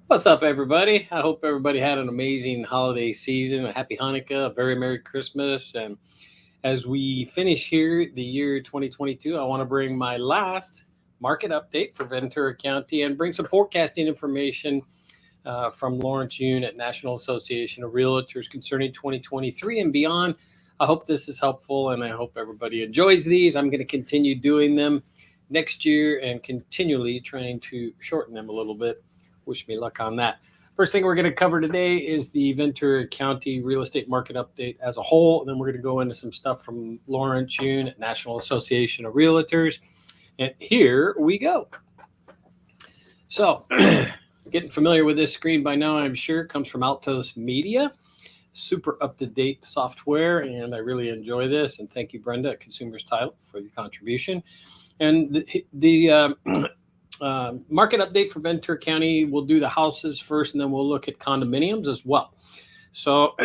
What's up, everybody? I hope everybody had an amazing holiday season, a happy Hanukkah, a very Merry Christmas. And as we finish here the year 2022, I want to bring my last market update for Ventura County and bring some forecasting information from Lawrence Yun at National Association of Realtors concerning 2023 and beyond. I hope this is helpful and I hope everybody enjoys these. I'm going to continue doing them next year and continually trying to shorten them a little bit. Wish me luck on that. First thing we're going to cover today is the Ventura County real estate market update as a whole. And then we're going to go into some stuff from Lawrence Yun at National Association of Realtors. And here we go. So getting familiar with this screen by now, I'm sure, it comes from Altos Media. Super up-to-date software, and I really enjoy this. And thank you, Brenda, at Consumers Title, for your contribution. And the market update for Ventura County, we'll do the houses first, and then we'll look at condominiums as well. So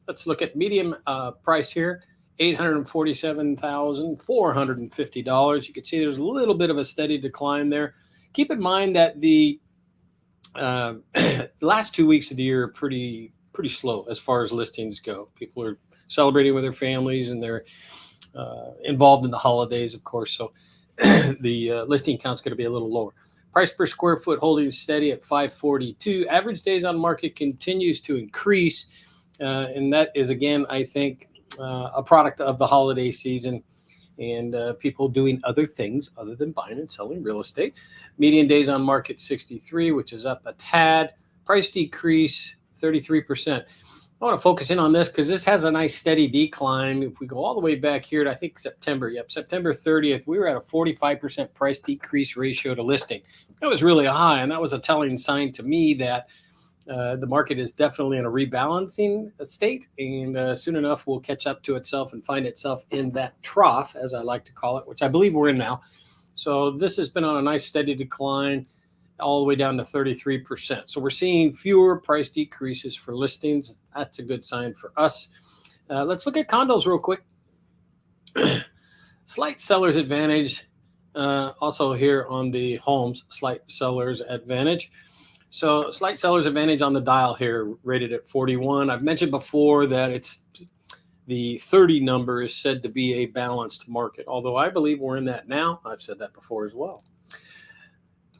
let's look at median price here, $847,450. You can see there's a little bit of a steady decline there. Keep in mind that the last 2 weeks of the year are pretty slow as far as listings go. People are celebrating with their families, and they're involved in the holidays, of course. So the listing count's going to be a little lower. Price per square foot holding steady at $542. Average days on market continues to increase. And that is, again, I think, a product of the holiday season and people doing other things other than buying and selling real estate. Median days on market 63, which is up a tad. Price decrease 33%. I want to focus in on this because this has a nice steady decline. If we go all the way back here to, I think, September 30th, we were at a 45% price decrease ratio to listing. That was really high, and that was a telling sign to me that the market is definitely in a rebalancing state, and soon enough will catch up to itself and find itself in that trough, as I like to call it, which I believe we're in now. So this has been on a nice steady decline all the way down to 33%. So we're seeing fewer price decreases for listings. That's a good sign for us. Let's look at condos real quick. Slight seller's advantage. Also here on the homes, slight seller's advantage. So slight seller's advantage on the dial here, rated at 41. I've mentioned before that it's the 30 number is said to be a balanced market, although I believe we're in that now. I've said that before as well.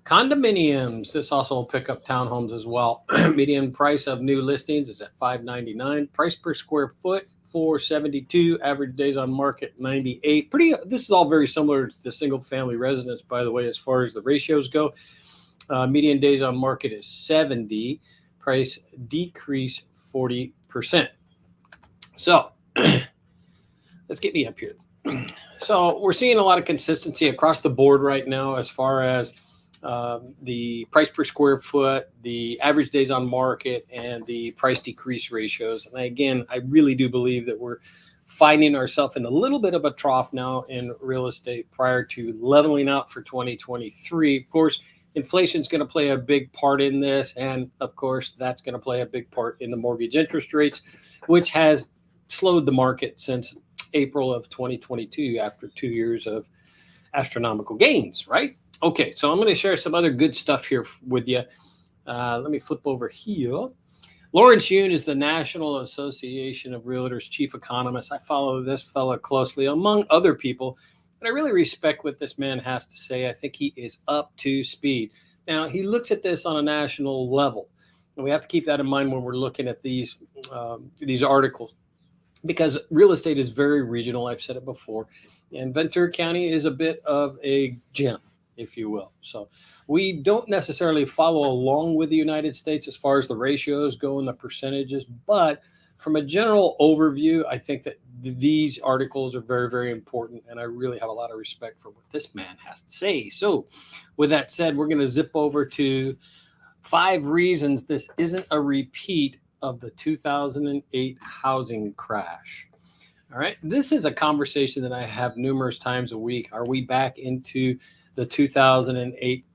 Condominiums, this also will pick up townhomes as well. Median price of new listings is at $599. Price per square foot, $472. Average days on market, 98. This is all very similar to the single family residence, by the way, as far as the ratios go. Median days on market is 70. Price decrease 40%. So let's get me up here. So we're seeing a lot of consistency across the board right now as far as the price per square foot, the average days on market, and the price decrease ratios. And again, I really do believe that we're finding ourselves in a little bit of a trough now in real estate prior to leveling out for 2023. Of course, inflation is going to play a big part in this. And of course, that's going to play a big part in the mortgage interest rates, which has slowed the market since April of 2022 after 2 years of astronomical gains, right? Okay, so I'm going to share some other good stuff here with you. Let me flip over here. Lawrence Yun is the National Association of Realtors chief economist. I follow this fella closely, among other people, and I really respect what this man has to say. I think he is up to speed. Now, he looks at this on a national level, and we have to keep that in mind when we're looking at these articles, because real estate is very regional. I've said it before, and Ventura County is a bit of a gem, if you will. So we don't necessarily follow along with the United States as far as the ratios go and the percentages, but from a general overview, I think that these articles are very, very important, and I really have a lot of respect for what this man has to say. So with that said, we're going to zip over to 5 reasons this isn't a repeat of the 2008 housing crash. All right, this is a conversation that I have numerous times a week. Are we back into the 2008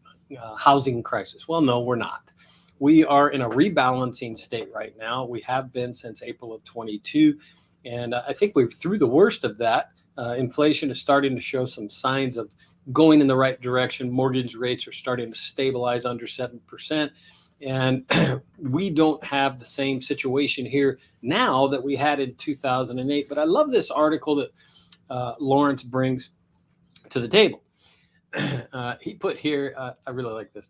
housing crisis? Well, no, we're not. We are in a rebalancing state right now. We have been since April of 22. And I think we're through the worst of that. Inflation is starting to show some signs of going in the right direction. Mortgage rates are starting to stabilize under 7%. And we don't have the same situation here now that we had in 2008. But I love this article that Lawrence brings to the table. He put here, I really like this.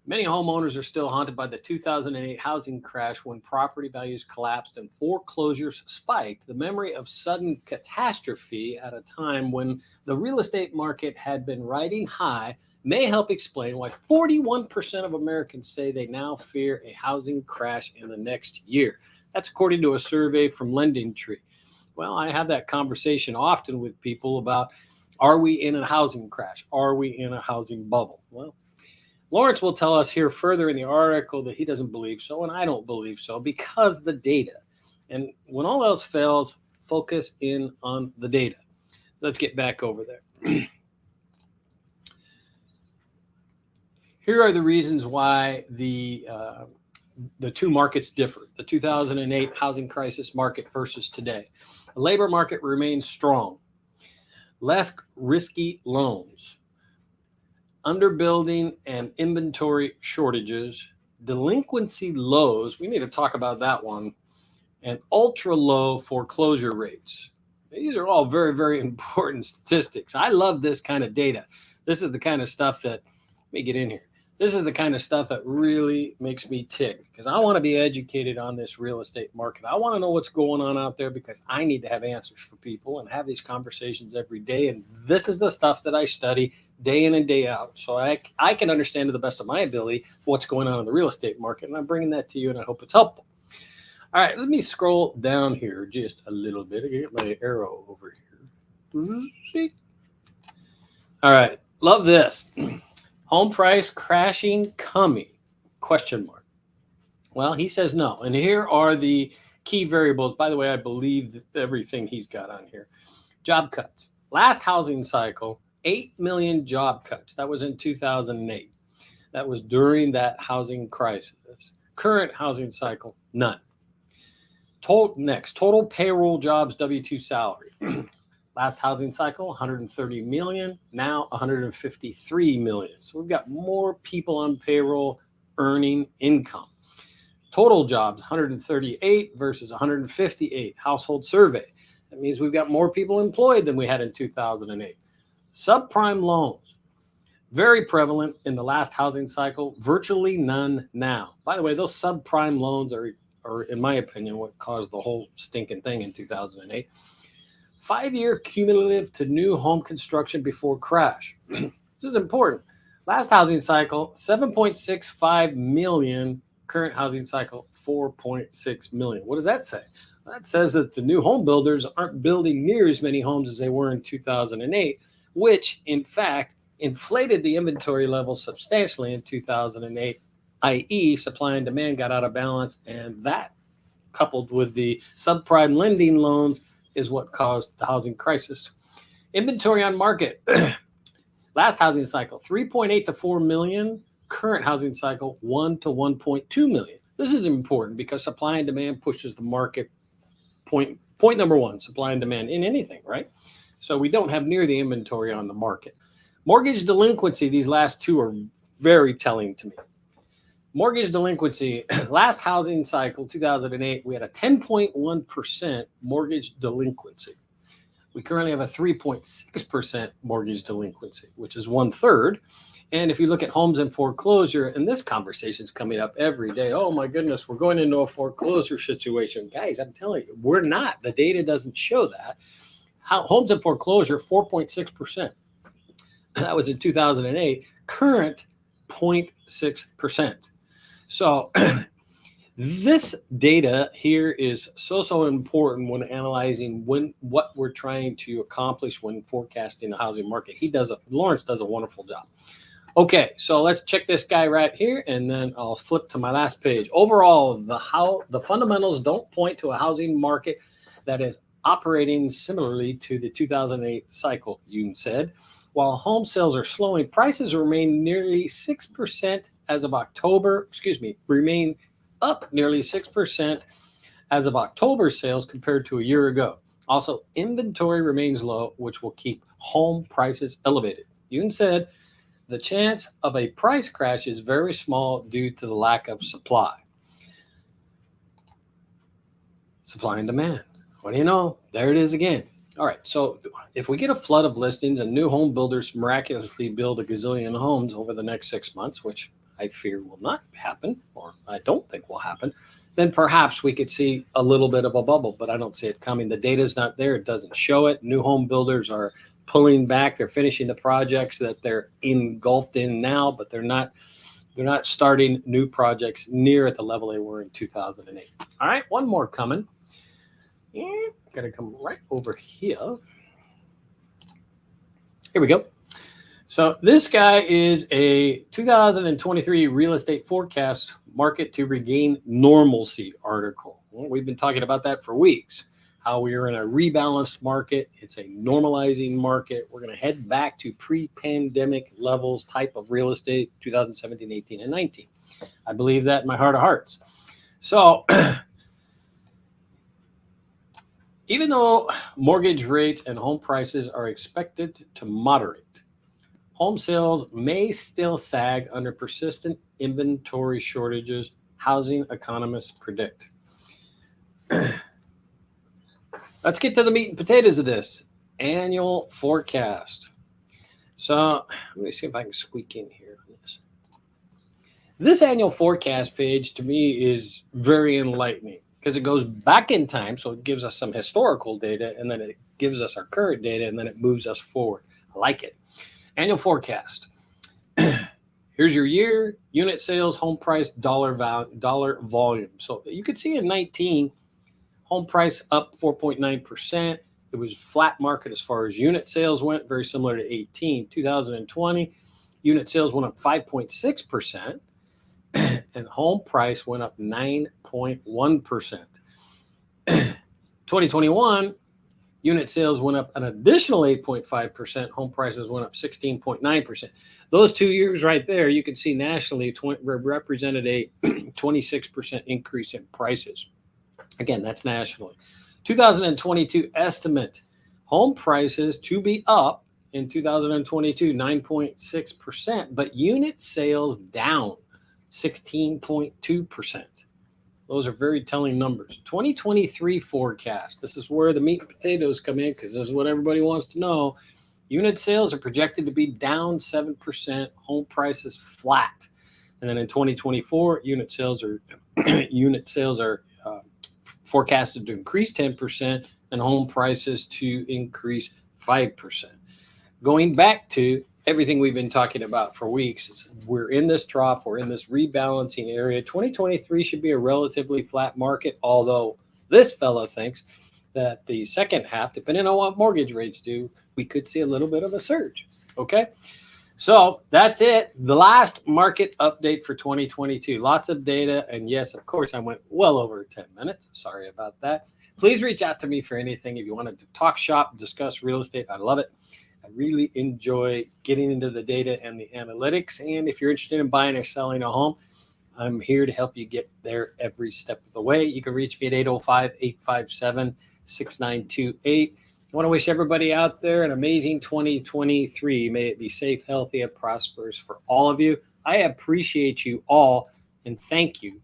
Many homeowners are still haunted by the 2008 housing crash when property values collapsed and foreclosures spiked. The memory of sudden catastrophe at a time when the real estate market had been riding high may help explain why 41% of Americans say they now fear a housing crash in the next year. That's according to a survey from LendingTree. Well, I have that conversation often with people about, are we in a housing crash? Are we in a housing bubble? Well, Lawrence will tell us here further in the article that he doesn't believe so, and I don't believe so, because the data. And when all else fails, focus in on the data. Let's get back over there. Here are the reasons why the two markets differ. The 2008 housing crisis market versus today. The labor market remains strong. Less risky loans. Underbuilding and inventory shortages, delinquency lows, we need to talk about that one, and ultra low foreclosure rates. These are all very, very important statistics. I love this kind of data. This is the kind of stuff that, let me get in here. This is the kind of stuff that really makes me tick, because I want to be educated on this real estate market. I want to know what's going on out there, because I need to have answers for people and have these conversations every day. And this is the stuff that I study day in and day out, so I can understand to the best of my ability what's going on in the real estate market. And I'm bringing that to you, and I hope it's helpful. All right, let me scroll down here just a little bit. I get my arrow over here. All right, love this. Home price crashing coming? Question mark. Well, he says no. And here are the key variables. By the way, I believe everything he's got on here. Job cuts. Last housing cycle, 8 million job cuts. That was in 2008. That was during that housing crisis. Current housing cycle, none. Total payroll jobs, W-2 salary. Last housing cycle, 130 million, now 153 million. So we've got more people on payroll earning income. Total jobs, 138 versus 158. Household survey. That means we've got more people employed than we had in 2008. Subprime loans, very prevalent in the last housing cycle, virtually none now. By the way, those subprime loans are in my opinion, what caused the whole stinking thing in 2008. 5-year cumulative to new home construction before crash. This is important. Last housing cycle, 7.65 million. Current housing cycle, 4.6 million. What does that say? That says that the new home builders aren't building near as many homes as they were in 2008, which in fact inflated the inventory levels substantially in 2008, i.e. supply and demand got out of balance, and that, coupled with the subprime lending loans, is what caused the housing crisis. Inventory on market. Last housing cycle, 3.8 to 4 million. Current housing cycle, 1 to 1.2 million. This is important because supply and demand pushes the market. Point number one, supply and demand in anything, right? So we don't have near the inventory on the market. Mortgage delinquency, these last two are very telling to me. Mortgage delinquency, last housing cycle, 2008, we had a 10.1% mortgage delinquency. We currently have a 3.6% mortgage delinquency, which is 1/3. And if you look at homes in foreclosure, and this conversation is coming up every day. Oh my goodness, we're going into a foreclosure situation. Guys, I'm telling you, we're not. The data doesn't show that. Homes in foreclosure, 4.6%. That was in 2008. Current, 0.6%. So this data here is so important when analyzing what we're trying to accomplish when forecasting the housing market. Lawrence does a wonderful job. Okay, so let's check this guy right here, and then I'll flip to my last page. Overall, the fundamentals don't point to a housing market that is operating similarly to the 2008 cycle, Yoon said. While home sales are slowing, prices remain nearly 6% as of October, remain up nearly 6% as of October sales compared to a year ago. Also, inventory remains low, which will keep home prices elevated. Yoon said the chance of a price crash is very small due to the lack of supply. Supply and demand. What do you know? There it is again. All right, so if we get a flood of listings and new home builders miraculously build a gazillion homes over the next 6 months, which I fear will not happen, or I don't think will happen, then perhaps we could see a little bit of a bubble, but I don't see it coming. The data's not there. It doesn't show it. New home builders are pulling back. They're finishing the projects that they're engulfed in now, but they're not starting new projects near at the level they were in 2008. All right, one more coming. Got to come right over here. Here we go. So this guy is a 2023 real estate forecast market to regain normalcy article. Well, we've been talking about that for weeks, how we are in a rebalanced market. It's a normalizing market. We're going to head back to pre-pandemic levels type of real estate, 2017, 18, and 19. I believe that in my heart of hearts. So even though mortgage rates and home prices are expected to moderate, home sales may still sag under persistent inventory shortages, housing economists predict. Let's get to the meat and potatoes of this annual forecast. So let me see if I can squeak in here on this. This annual forecast page to me is very enlightening because it goes back in time. So it gives us some historical data, and then it gives us our current data, and then it moves us forward. I like it. Annual forecast. Here's your year, unit sales, home price, dollar volume. So you could see in 19, home price up 4.9%. It was flat market as far as unit sales went, very similar to 18. 2020, unit sales went up 5.6%, and home price went up 9.1%. 2021, unit sales went up an additional 8.5%. Home prices went up 16.9%. Those 2 years right there, you can see nationally represented a 26% increase in prices. Again, that's nationally. 2022 estimate, home prices to be up in 2022, 9.6%, but unit sales down 16.2%. Those are very telling numbers. 2023 forecast. This is where the meat and potatoes come in because this is what everybody wants to know. Unit sales are projected to be down 7%. Home prices flat. And then in 2024, unit sales are forecasted to increase 10% and home prices to increase 5%. Going back to everything we've been talking about for weeks, we're in this trough, we're in this rebalancing area. 2023 should be a relatively flat market, although this fellow thinks that the second half, depending on what mortgage rates do, we could see a little bit of a surge. Okay, so that's it. The last market update for 2022. Lots of data, and yes, of course, I went well over 10 minutes. Sorry about that. Please reach out to me for anything. If you wanted to talk shop, discuss real estate, I love it. I really enjoy getting into the data and the analytics. And if you're interested in buying or selling a home, I'm here to help you get there every step of the way. You can reach me at 805-857-6928. I want to wish everybody out there an amazing 2023. May it be safe, healthy, and prosperous for all of you. I appreciate you all, and thank you